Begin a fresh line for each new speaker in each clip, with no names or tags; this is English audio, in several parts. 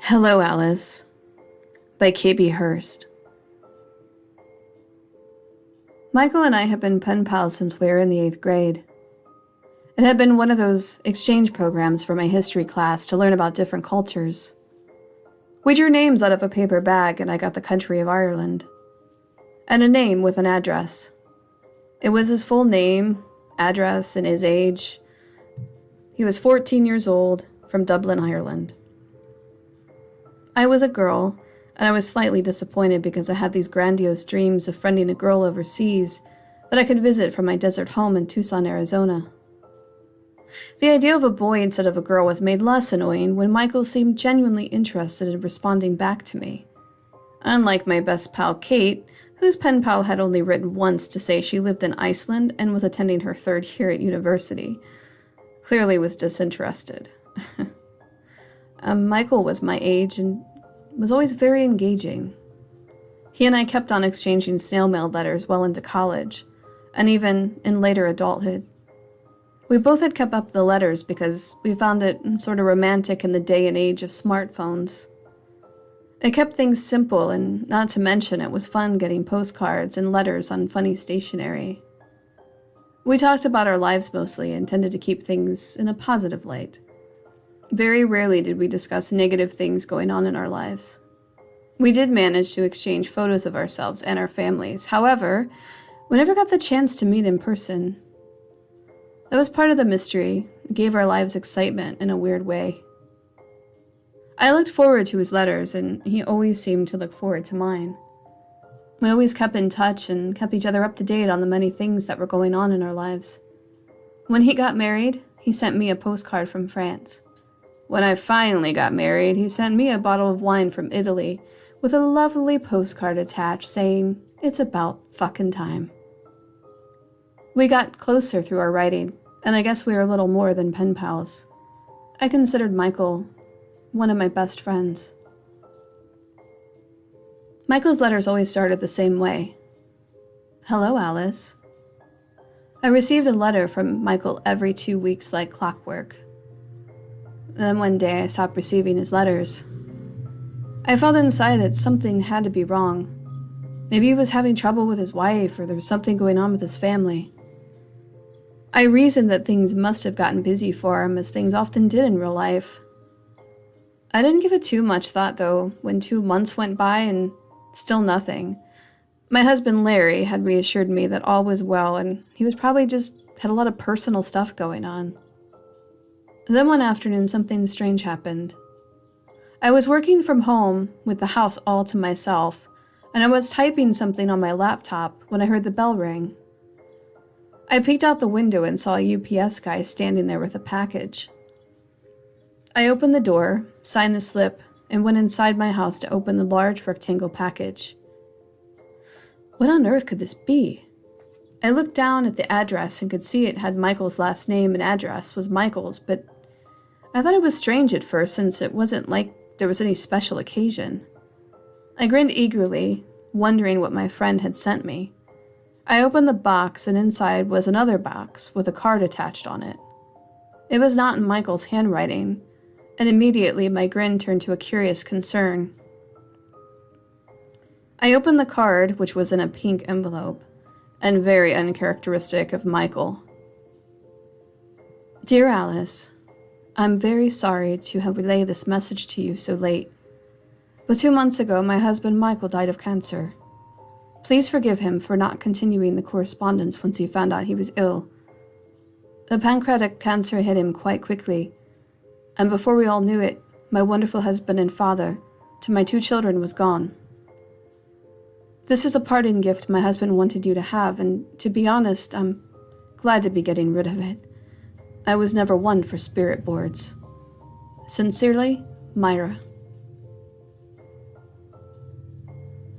Hello, Alice, by K.B. Hurst. Michael and I have been pen pals since we were in the 8th grade. It had been one of those exchange programs for my history class to learn about different cultures. We drew names out of a paper bag and I got the country of Ireland. And a name with an address. It was his full name, address, and his age. He was 14 years old, from Dublin, Ireland. I was a girl, and I was slightly disappointed because I had these grandiose dreams of friending a girl overseas that I could visit from my desert home in Tucson, Arizona. The idea of a boy instead of a girl was made less annoying when Michael seemed genuinely interested in responding back to me. Unlike my best pal Kate, whose pen pal had only written once to say she lived in Iceland and was attending her 3rd year at university, clearly was disinterested. Michael was my age and was always very engaging. He and I kept on exchanging snail mail letters well into college, and even in later adulthood. We both had kept up the letters because we found it sort of romantic in the day and age of smartphones. It kept things simple, and not to mention it was fun getting postcards and letters on funny stationery. We talked about our lives mostly and tended to keep things in a positive light. Very rarely did we discuss negative things going on in our lives. We did manage to exchange photos of ourselves and our families. However, we never got the chance to meet in person. That was part of the mystery. It gave our lives excitement in a weird way. I looked forward to his letters, and he always seemed to look forward to mine. We always kept in touch and kept each other up to date on the many things that were going on in our lives. When he got married, he sent me a postcard from France. When I finally got married, he sent me a bottle of wine from Italy with a lovely postcard attached saying, "It's about fucking time." We got closer through our writing, and I guess we were a little more than pen pals. I considered Michael one of my best friends. Michael's letters always started the same way. "Hello, Alice." I received a letter from Michael every 2 weeks like clockwork. Then one day I stopped receiving his letters. I felt inside that something had to be wrong. Maybe he was having trouble with his wife, or there was something going on with his family. I reasoned that things must have gotten busy for him, as things often did in real life. I didn't give it too much thought, though, when 2 months went by and still nothing. My husband Larry had reassured me that all was well, and he was probably just had a lot of personal stuff going on. Then one afternoon, something strange happened. I was working from home with the house all to myself, and I was typing something on my laptop when I heard the bell ring. I peeked out the window and saw a UPS guy standing there with a package. I opened the door, signed the slip, and went inside my house to open the large rectangle package. What on earth could this be? I looked down at the address and could see it had Michael's last name and address was Michael's, but I thought it was strange at first since it wasn't like there was any special occasion. I grinned eagerly, wondering what my friend had sent me. I opened the box, and inside was another box with a card attached on it. It was not in Michael's handwriting, and immediately my grin turned to a curious concern. I opened the card, which was in a pink envelope, and very uncharacteristic of Michael. "Dear Alice, I'm very sorry to have relayed this message to you so late, but 2 months ago my husband Michael died of cancer. Please forgive him for not continuing the correspondence once he found out he was ill. The pancreatic cancer hit him quite quickly, and before we all knew it, my wonderful husband and father to my 2 children was gone. This is a parting gift my husband wanted you to have, and to be honest, I'm glad to be getting rid of it. I was never one for spirit boards. Sincerely, Myra."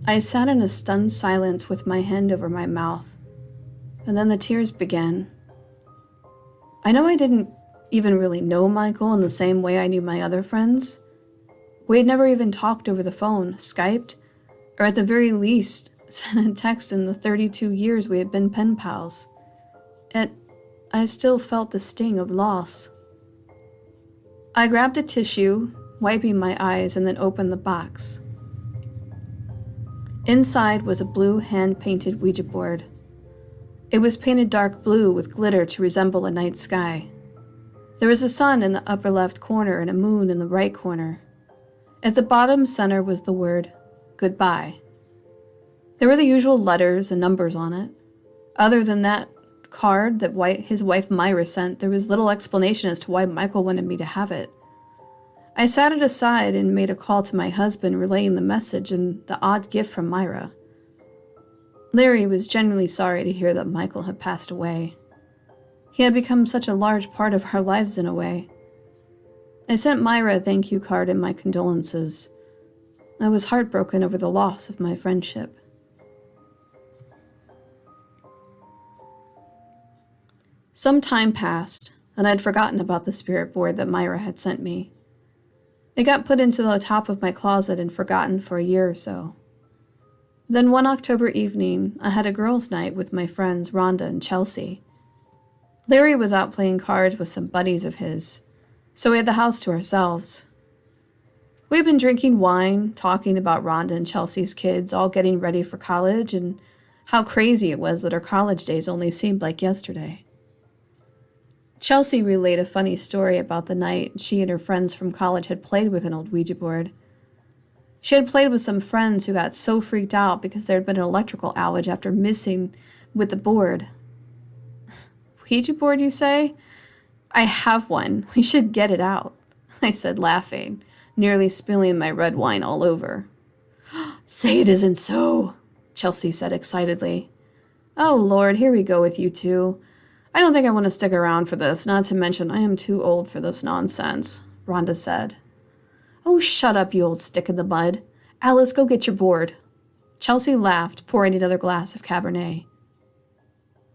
I sat in a stunned silence with my hand over my mouth, and then the tears began. I know I didn't even really know Michael in the same way I knew my other friends. We had never even talked over the phone, Skyped, or at the very least, sent a text in the 32 years we had been pen pals. Yet, I still felt the sting of loss. I grabbed a tissue, wiping my eyes, and then opened the box. Inside was a blue hand-painted Ouija board. It was painted dark blue with glitter to resemble a night sky. There was a sun in the upper left corner and a moon in the right corner. At the bottom center was the word, goodbye. There were the usual letters and numbers on it. Other than that card that his wife Myra sent, there was little explanation as to why Michael wanted me to have it. I sat it aside and made a call to my husband relaying the message and the odd gift from Myra. Larry was genuinely sorry to hear that Michael had passed away. He had become such a large part of our lives in a way. I sent Myra a thank you card and my condolences. I was heartbroken over the loss of my friendship. Some time passed, and I'd forgotten about the spirit board that Myra had sent me. It got put into the top of my closet and forgotten for a year or so. Then one October evening, I had a girls' night with my friends Rhonda and Chelsea. Larry was out playing cards with some buddies of his, so we had the house to ourselves. We had been drinking wine, talking about Rhonda and Chelsea's kids all getting ready for college and how crazy it was that our college days only seemed like yesterday. Chelsea relayed a funny story about the night she and her friends from college had played with an old Ouija board. She had played with some friends who got so freaked out because there had been an electrical outage after missing with the board. Ouija board, you say? I have one. We should get it out, I said, laughing, nearly spilling my red wine all over. Say it isn't so, Chelsea said excitedly. Oh, Lord, here we go with you two. I don't think I want to stick around for this, not to mention I am too old for this nonsense, Rhonda said. Oh, shut up, you old stick in the mud. Alice, go get your board. Chelsea laughed, pouring another glass of Cabernet.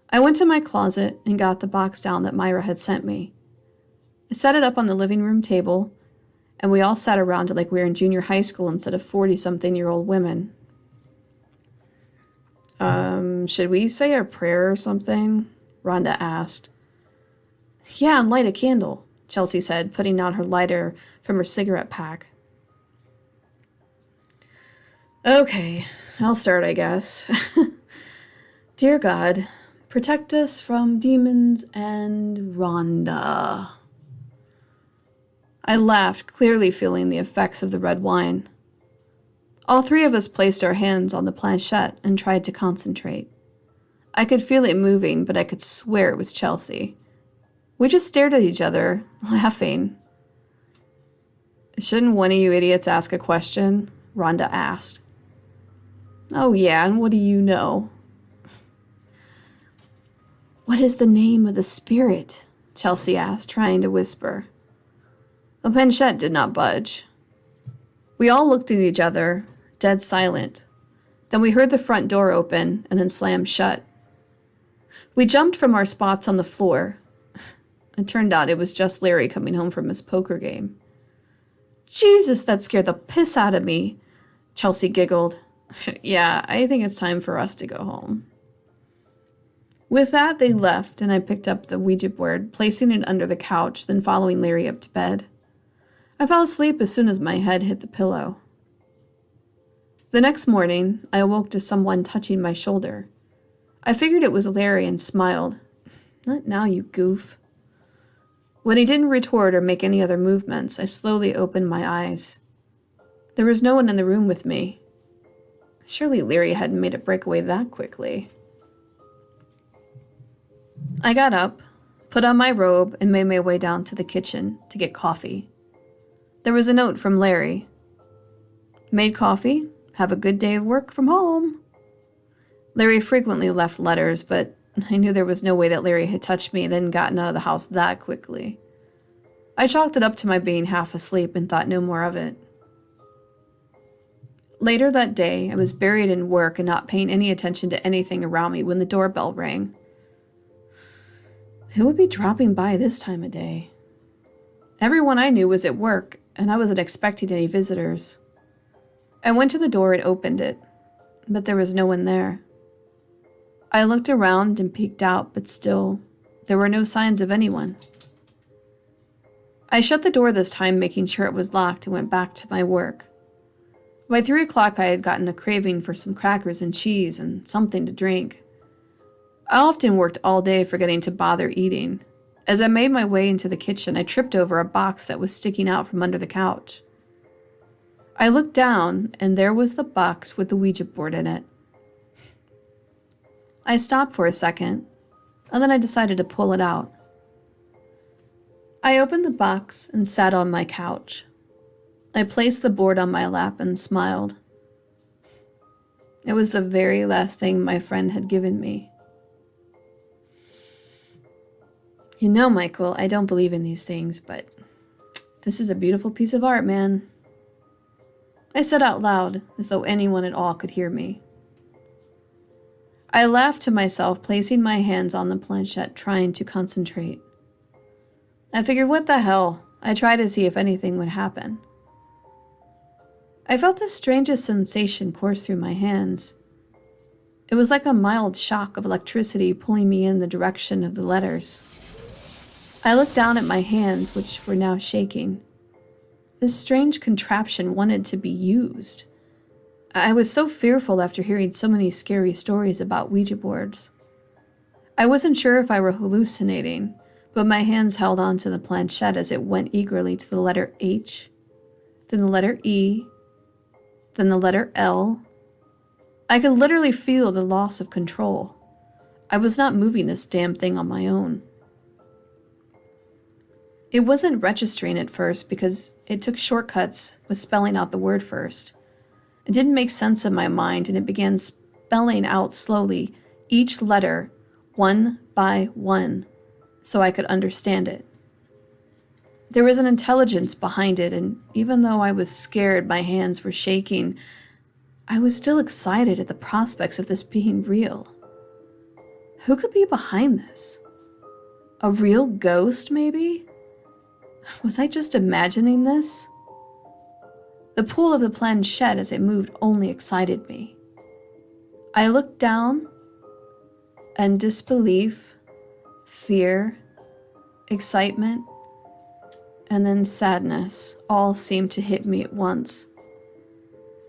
I went to my closet and got the box down that Myra had sent me. I set it up on the living room table, and we all sat around it like we were in junior high school instead of 40-something-year-old women. Should we say a prayer or something? Rhonda asked. Yeah, and light a candle, Chelsea said, putting out her lighter from her cigarette pack. Okay, I'll start, I guess. Dear God, protect us from demons and Rhonda. I laughed, clearly feeling the effects of the red wine. All three of us placed our hands on the planchette and tried to concentrate. I could feel it moving, but I could swear it was Chelsea. We just stared at each other, laughing. Shouldn't one of you idiots ask a question? Rhonda asked. Oh yeah, and what do you know? What is the name of the spirit? Chelsea asked, trying to whisper. The planchette did not budge. We all looked at each other, dead silent. Then we heard the front door open and then slam shut. We jumped from our spots on the floor. It turned out it was just Larry coming home from his poker game. Jesus, that scared the piss out of me, Chelsea giggled. Yeah, I think it's time for us to go home. With that, they left, and I picked up the Ouija board, placing it under the couch, then following Larry up to bed. I fell asleep as soon as my head hit the pillow. The next morning, I awoke to someone touching my shoulder. I figured it was Larry and smiled. Not now, you goof. When he didn't retort or make any other movements, I slowly opened my eyes. There was no one in the room with me. Surely Larry hadn't made a breakaway that quickly. I got up, put on my robe, and made my way down to the kitchen to get coffee. There was a note from Larry. Made coffee. Have a good day of work from home. Larry frequently left letters, but I knew there was no way that Larry had touched me and then gotten out of the house that quickly. I chalked it up to my being half asleep and thought no more of it. Later that day, I was buried in work and not paying any attention to anything around me when the doorbell rang. Who would be dropping by this time of day? Everyone I knew was at work, and I wasn't expecting any visitors. I went to the door and opened it, but there was no one there. I looked around and peeked out, but still, there were no signs of anyone. I shut the door this time, making sure it was locked, and went back to my work. By 3 o'clock, I had gotten a craving for some crackers and cheese and something to drink. I often worked all day forgetting to bother eating. As I made my way into the kitchen, I tripped over a box that was sticking out from under the couch. I looked down, and there was the box with the Ouija board in it. I stopped for a second, and then I decided to pull it out. I opened the box and sat on my couch. I placed the board on my lap and smiled. It was the very last thing my friend had given me. You know, Michael, I don't believe in these things, but this is a beautiful piece of art, man. I said out loud, as though anyone at all could hear me. I laughed to myself, placing my hands on the planchette, trying to concentrate. I figured, what the hell? I tried to see if anything would happen. I felt the strangest sensation course through my hands. It was like a mild shock of electricity pulling me in the direction of the letters. I looked down at my hands, which were now shaking. This strange contraption wanted to be used. I was so fearful after hearing so many scary stories about Ouija boards. I wasn't sure if I were hallucinating, but my hands held onto the planchette as it went eagerly to the letter H, then the letter E, then the letter L. I could literally feel the loss of control. I was not moving this damn thing on my own. It wasn't registering at first because it took shortcuts with spelling out the word first. It didn't make sense in my mind, and it began spelling out slowly each letter, one by one, so I could understand it. There was an intelligence behind it, and even though I was scared, my hands were shaking, I was still excited at the prospects of this being real. Who could be behind this? A real ghost, maybe? Was I just imagining this? The pull of the planchette as it moved only excited me. I looked down, and disbelief, fear, excitement, and then sadness all seemed to hit me at once.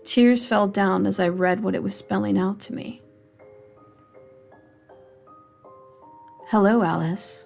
Tears fell down as I read what it was spelling out to me. Hello, Alice.